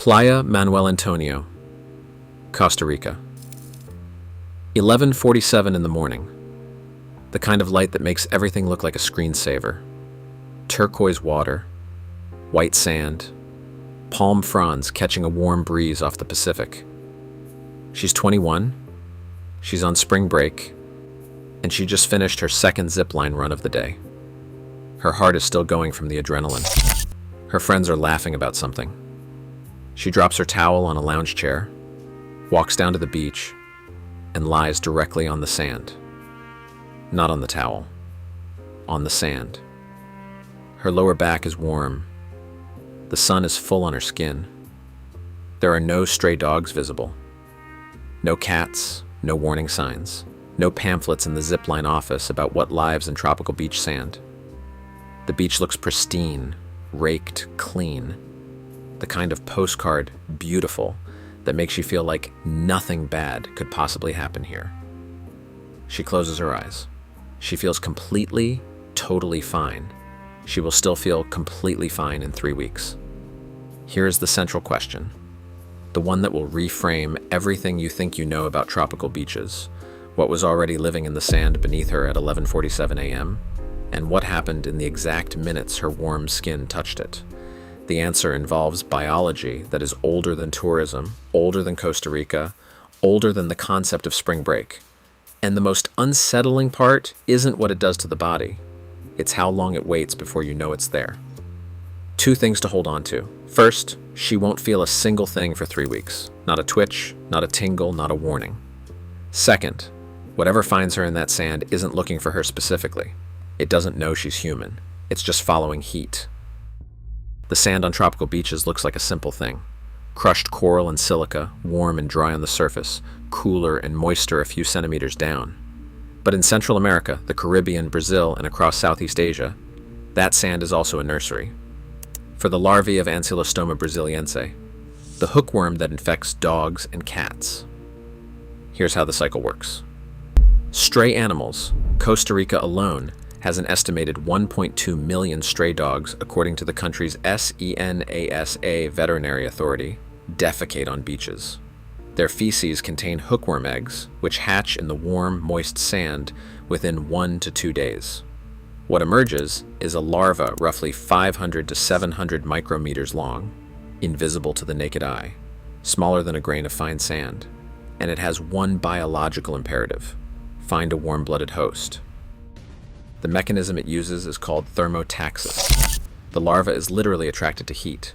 Playa Manuel Antonio, Costa Rica. 11:47 in the morning. The kind of light that makes everything look like a screensaver. Turquoise water, white sand, palm fronds catching a warm breeze off the Pacific. She's 21, she's on spring break, and she just finished her second zipline run of the day. Her heart is still going from the adrenaline. Her friends are laughing about something. She drops her towel on a lounge chair, walks down to the beach, and lies directly on the sand. Not on the towel, on the sand. Her lower back is warm. The sun is full on her skin. There are no stray dogs visible. No cats, no warning signs, no pamphlets in the zipline office about what lives in tropical beach sand. The beach looks pristine, raked clean. The kind of postcard beautiful that makes you feel like nothing bad could possibly happen here. She closes her eyes. She feels completely, totally fine. She will still feel completely fine in 3 weeks. Here is the central question, the one that will reframe everything you think you know about tropical beaches, what was already living in the sand beneath her at 11:47 a.m., and what happened in the exact minutes her warm skin touched it. The answer involves biology that is older than tourism, older than Costa Rica, older than the concept of spring break. And the most unsettling part isn't what it does to the body. It's how long it waits before you know it's there. 2 things to hold on to. First, she won't feel a single thing for 3 weeks. Not a twitch, not a tingle, not a warning. Second, whatever finds her in that sand isn't looking for her specifically. It doesn't know she's human. It's just following heat. The sand on tropical beaches looks like a simple thing. Crushed coral and silica, warm and dry on the surface, cooler and moister a few centimeters down. But in Central America, the Caribbean, Brazil, and across Southeast Asia, that sand is also a nursery. For the larvae of Ancylostoma braziliense, the hookworm that infects dogs and cats. Here's how the cycle works. Stray animals, Costa Rica alone, has an estimated 1.2 million stray dogs, according to the country's SENASA Veterinary Authority, defecate on beaches. Their feces contain hookworm eggs, which hatch in the warm, moist sand within 1 to 2 days. What emerges is a larva roughly 500 to 700 micrometers long, invisible to the naked eye, smaller than a grain of fine sand, and it has one biological imperative: find a warm-blooded host. The mechanism it uses is called thermotaxis. The larva is literally attracted to heat.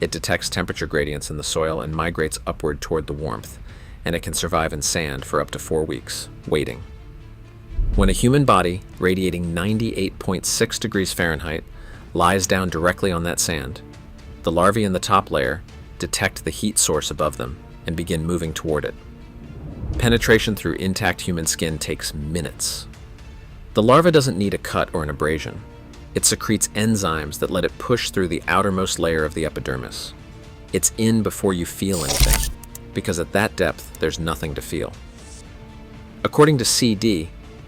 It detects temperature gradients in the soil and migrates upward toward the warmth, and it can survive in sand for up to 4 weeks, waiting. When a human body, radiating 98.6 degrees Fahrenheit, lies down directly on that sand, the larvae in the top layer detect the heat source above them and begin moving toward it. Penetration through intact human skin takes minutes. The larva doesn't need a cut or an abrasion. It secretes enzymes that let it push through the outermost layer of the epidermis. It's in before you feel anything, because at that depth, there's nothing to feel. According to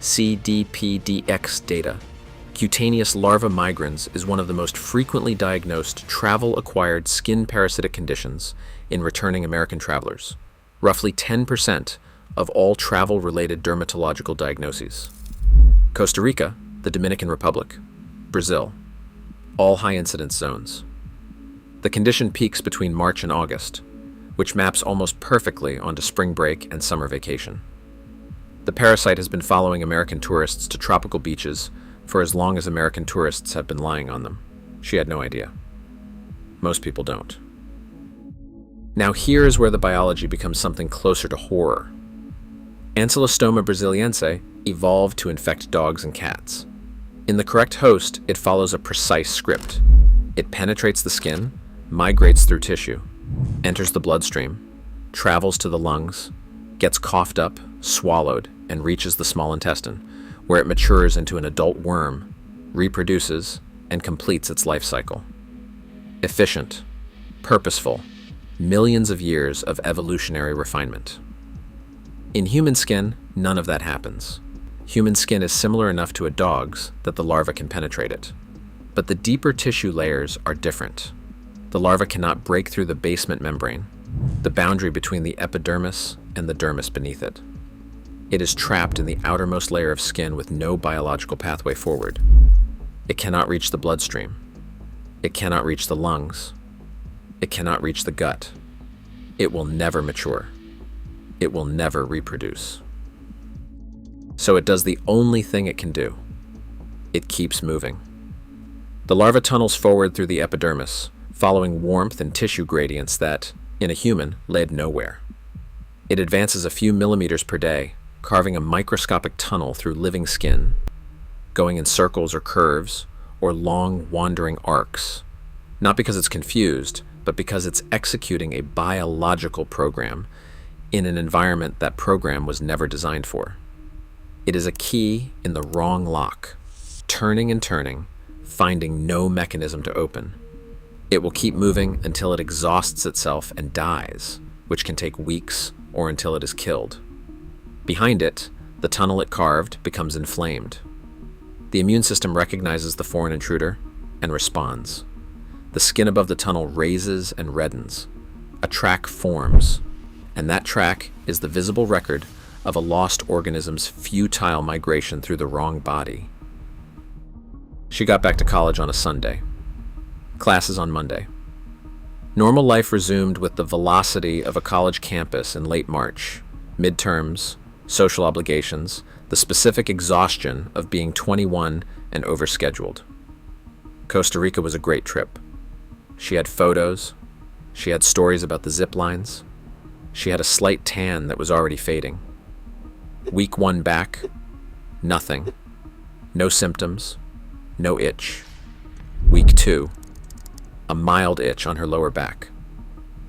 CDPDX data, cutaneous larva migrans is one of the most frequently diagnosed travel-acquired skin parasitic conditions in returning American travelers. Roughly 10% of all travel-related dermatological diagnoses. Costa Rica, the Dominican Republic, Brazil, all high incidence zones. The condition peaks between March and August, which maps almost perfectly onto spring break and summer vacation. The parasite has been following American tourists to tropical beaches for as long as American tourists have been lying on them. She had no idea. Most people don't. Now here is where the biology becomes something closer to horror. Ancylostoma braziliense evolved to infect dogs and cats. In the correct host, it follows a precise script. It penetrates the skin, migrates through tissue, enters the bloodstream, travels to the lungs, gets coughed up, swallowed, and reaches the small intestine, where it matures into an adult worm, reproduces, and completes its life cycle. Efficient, purposeful, millions of years of evolutionary refinement. In human skin, none of that happens. Human skin is similar enough to a dog's that the larva can penetrate it. But the deeper tissue layers are different. The larva cannot break through the basement membrane, the boundary between the epidermis and the dermis beneath it. It is trapped in the outermost layer of skin with no biological pathway forward. It cannot reach the bloodstream. It cannot reach the lungs. It cannot reach the gut. It will never mature. It will never reproduce. So it does the only thing it can do. It keeps moving. The larva tunnels forward through the epidermis, following warmth and tissue gradients that, in a human, led nowhere. It advances a few millimeters per day, carving a microscopic tunnel through living skin, going in circles or curves, or long, wandering arcs, not because it's confused, but because it's executing a biological program in an environment that program was never designed for. It is a key in the wrong lock, turning and turning, finding no mechanism to open. It will keep moving until it exhausts itself and dies, which can take weeks or until it is killed. Behind it, the tunnel it carved becomes inflamed. The immune system recognizes the foreign intruder and responds. The skin above the tunnel raises and reddens. A track forms, and that track is the visible record of a lost organism's futile migration through the wrong body. She got back to college on a Sunday. Classes on Monday. Normal life resumed with the velocity of a college campus in late March. Midterms, social obligations, the specific exhaustion of being 21 and overscheduled. Costa Rica was a great trip. She had photos. She had stories about the zip lines. She had a slight tan that was already fading. Week 1 back, nothing. No symptoms, no itch. Week 2, a mild itch on her lower back,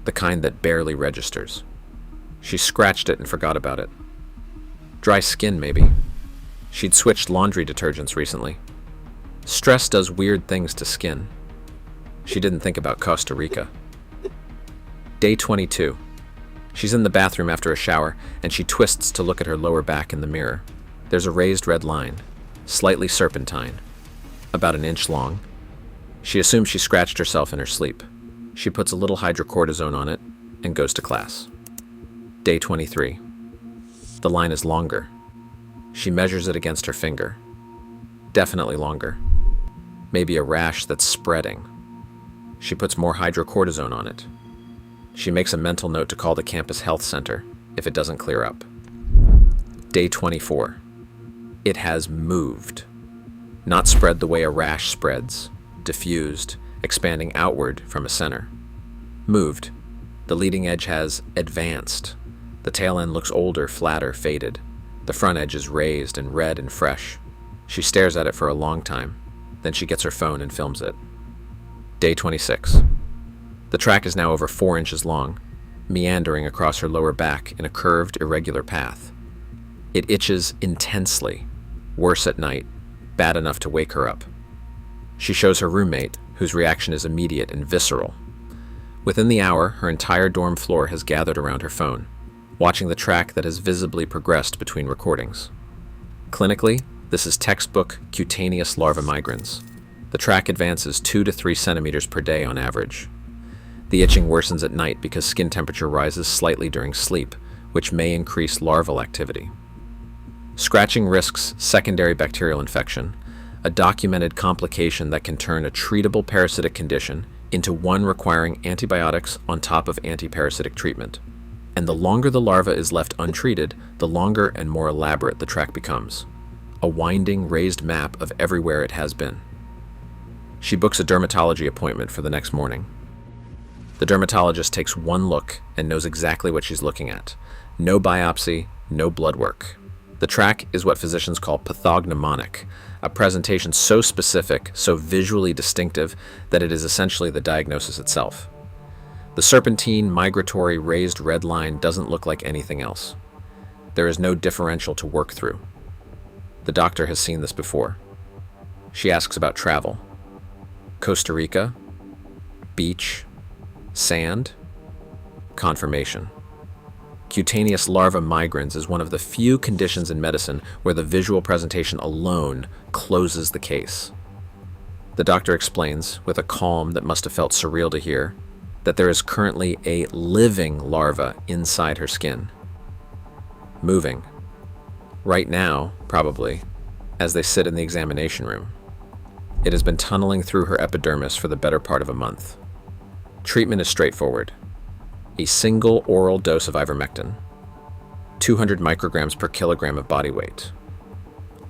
the kind that barely registers. She scratched it and forgot about it. Dry skin, maybe. She'd switched laundry detergents recently. Stress does weird things to skin. She didn't think about Costa Rica. Day 22. She's in the bathroom after a shower, and she twists to look at her lower back in the mirror. There's a raised red line, slightly serpentine, about an inch long. She assumes she scratched herself in her sleep. She puts a little hydrocortisone on it and goes to class. Day 23. The line is longer. She measures it against her finger. Definitely longer. Maybe a rash that's spreading. She puts more hydrocortisone on it. She makes a mental note to call the campus health center if it doesn't clear up. Day 24. It has moved. Not spread the way a rash spreads, diffused, expanding outward from a center. Moved. The leading edge has advanced. The tail end looks older, flatter, faded. The front edge is raised and red and fresh. She stares at it for a long time. Then she gets her phone and films it. Day 26. The track is now over 4 inches long, meandering across her lower back in a curved, irregular path. It itches intensely, worse at night, bad enough to wake her up. She shows her roommate, whose reaction is immediate and visceral. Within the hour, her entire dorm floor has gathered around her phone, watching the track that has visibly progressed between recordings. Clinically, this is textbook cutaneous larva migrans. The track advances 2 to 3 centimeters per day on average. The itching worsens at night because skin temperature rises slightly during sleep, which may increase larval activity. Scratching risks secondary bacterial infection, a documented complication that can turn a treatable parasitic condition into one requiring antibiotics on top of antiparasitic treatment. And the longer the larva is left untreated, the longer and more elaborate the track becomes. A winding, raised map of everywhere it has been. She books a dermatology appointment for the next morning. The dermatologist takes one look and knows exactly what she's looking at. No biopsy, no blood work. The track is what physicians call pathognomonic, a presentation so specific, so visually distinctive, that it is essentially the diagnosis itself. The serpentine, migratory, raised red line doesn't look like anything else. There is no differential to work through. The doctor has seen this before. She asks about travel. Costa Rica? Beach? Sand? Confirmation. Cutaneous larva migrans is one of the few conditions in medicine where the visual presentation alone closes the case. The doctor explains, with a calm that must have felt surreal to hear, that there is currently a living larva inside her skin. Moving. Right now, probably, as they sit in the examination room. It has been tunneling through her epidermis for the better part of a month. Treatment is straightforward. A single oral dose of ivermectin, 200 micrograms per kilogram of body weight.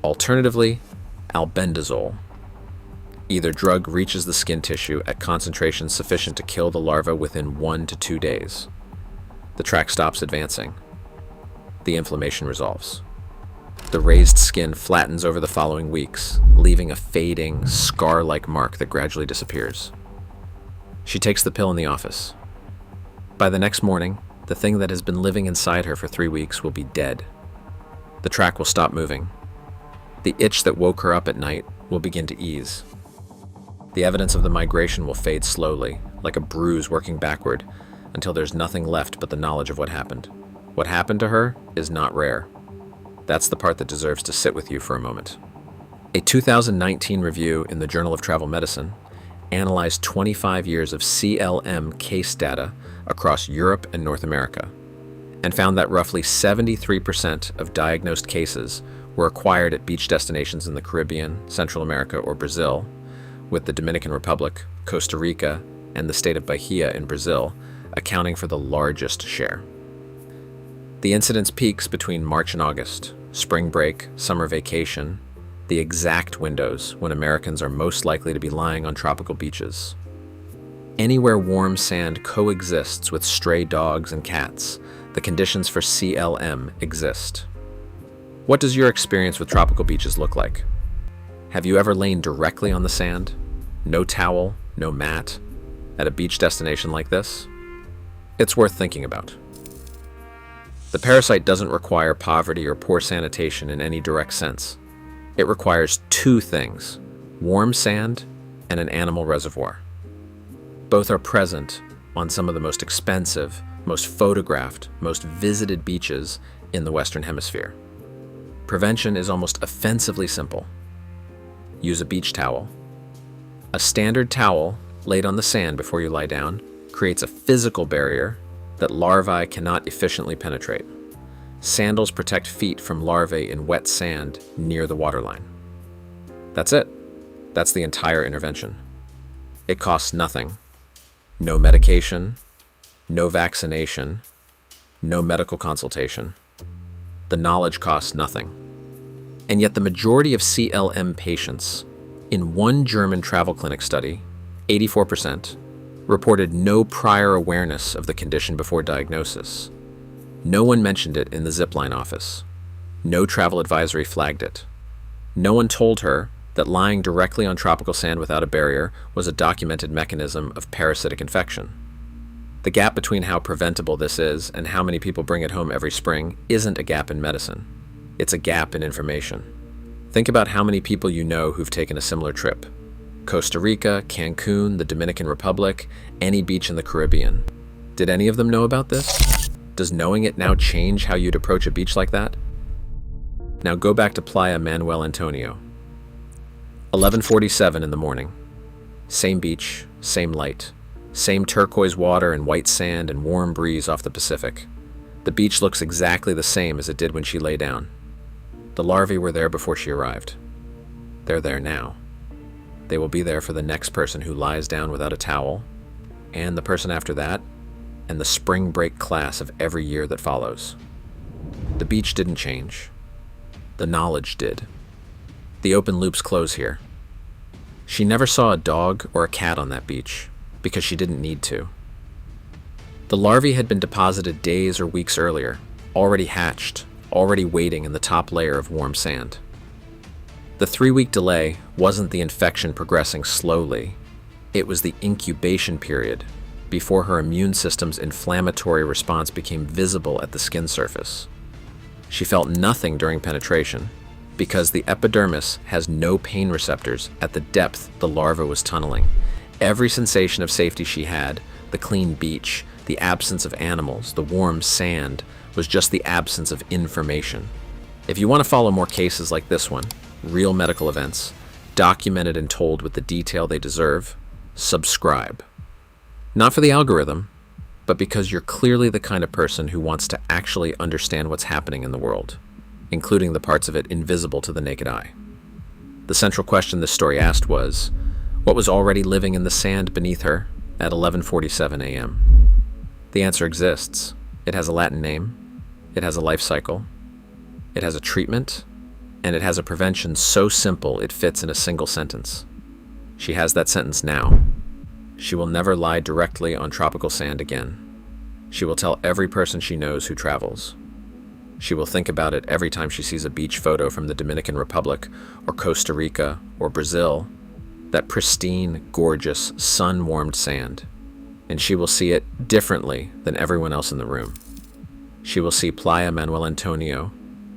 Alternatively, albendazole. Either drug reaches the skin tissue at concentrations sufficient to kill the larva within 1 to 2 days. The tract stops advancing. The inflammation resolves. The raised skin flattens over the following weeks, leaving a fading, scar-like mark that gradually disappears. She takes the pill in the office. By the next morning, the thing that has been living inside her for 3 weeks will be dead. The tract will stop moving. The itch that woke her up at night will begin to ease. The evidence of the migration will fade slowly, like a bruise working backward, until there's nothing left but the knowledge of what happened. What happened to her is not rare. That's the part that deserves to sit with you for a moment. A 2019 review in the Journal of Travel Medicine analyzed 25 years of CLM case data across Europe and North America, and found that roughly 73% of diagnosed cases were acquired at beach destinations in the Caribbean, Central America, or Brazil, with the Dominican Republic, Costa Rica, and the state of Bahia in Brazil accounting for the largest share. The incidence peaks between March and August, spring break, summer vacation, the exact windows when Americans are most likely to be lying on tropical beaches. Anywhere warm sand coexists with stray dogs and cats, the conditions for CLM exist. What does your experience with tropical beaches look like? Have you ever lain directly on the sand? No towel, no mat, at a beach destination like this? It's worth thinking about. The parasite doesn't require poverty or poor sanitation in any direct sense. It requires 2 things: warm sand and an animal reservoir. Both are present on some of the most expensive, most photographed, most visited beaches in the Western Hemisphere. Prevention is almost offensively simple. Use a beach towel. A standard towel laid on the sand before you lie down creates a physical barrier that larvae cannot efficiently penetrate. Sandals protect feet from larvae in wet sand near the waterline. That's it. That's the entire intervention. It costs nothing. No medication, no vaccination, no medical consultation. The knowledge costs nothing. And yet the majority of CLM patients, in one German travel clinic study, 84%, reported no prior awareness of the condition before diagnosis. No one mentioned it in the zipline office. No travel advisory flagged it. No one told her that lying directly on tropical sand without a barrier was a documented mechanism of parasitic infection. The gap between how preventable this is and how many people bring it home every spring isn't a gap in medicine. It's a gap in information. Think about how many people you know who've taken a similar trip. Costa Rica, Cancun, the Dominican Republic, any beach in the Caribbean. Did any of them know about this? Does knowing it now change how you'd approach a beach like that? Now go back to Playa Manuel Antonio. 11:47 in the morning. Same beach, same light. Same turquoise water and white sand and warm breeze off the Pacific. The beach looks exactly the same as it did when she lay down. The larvae were there before she arrived. They're there now. They will be there for the next person who lies down without a towel, and the person after that, and the spring break class of every year that follows. The beach didn't change. The knowledge did. The open loops close here. She never saw a dog or a cat on that beach, because she didn't need to. The larvae had been deposited days or weeks earlier, already hatched, already waiting in the top layer of warm sand. The 3-week delay wasn't the infection progressing slowly. It was the incubation period before her immune system's inflammatory response became visible at the skin surface. She felt nothing during penetration because the epidermis has no pain receptors at the depth the larva was tunneling. Every sensation of safety she had, the clean beach, the absence of animals, the warm sand, was just the absence of information. If you want to follow more cases like this one, real medical events, documented and told with the detail they deserve, subscribe. Not for the algorithm, but because you're clearly the kind of person who wants to actually understand what's happening in the world, including the parts of it invisible to the naked eye. The central question this story asked was, what was already living in the sand beneath her at 11:47 a.m.? The answer exists. It has a Latin name, it has a life cycle, it has a treatment, and it has a prevention so simple it fits in a single sentence. She has that sentence now. She will never lie directly on tropical sand again. She will tell every person she knows who travels. She will think about it every time she sees a beach photo from the Dominican Republic or Costa Rica or Brazil, that pristine, gorgeous, sun-warmed sand. And she will see it differently than everyone else in the room. She will see Playa Manuel Antonio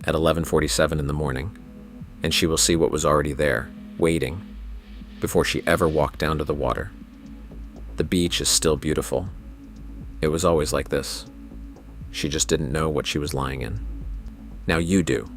at 11:47 in the morning, and she will see what was already there, waiting, before she ever walked down to the water. The beach is still beautiful. It was always like this. She just didn't know what she was lying in. Now you do.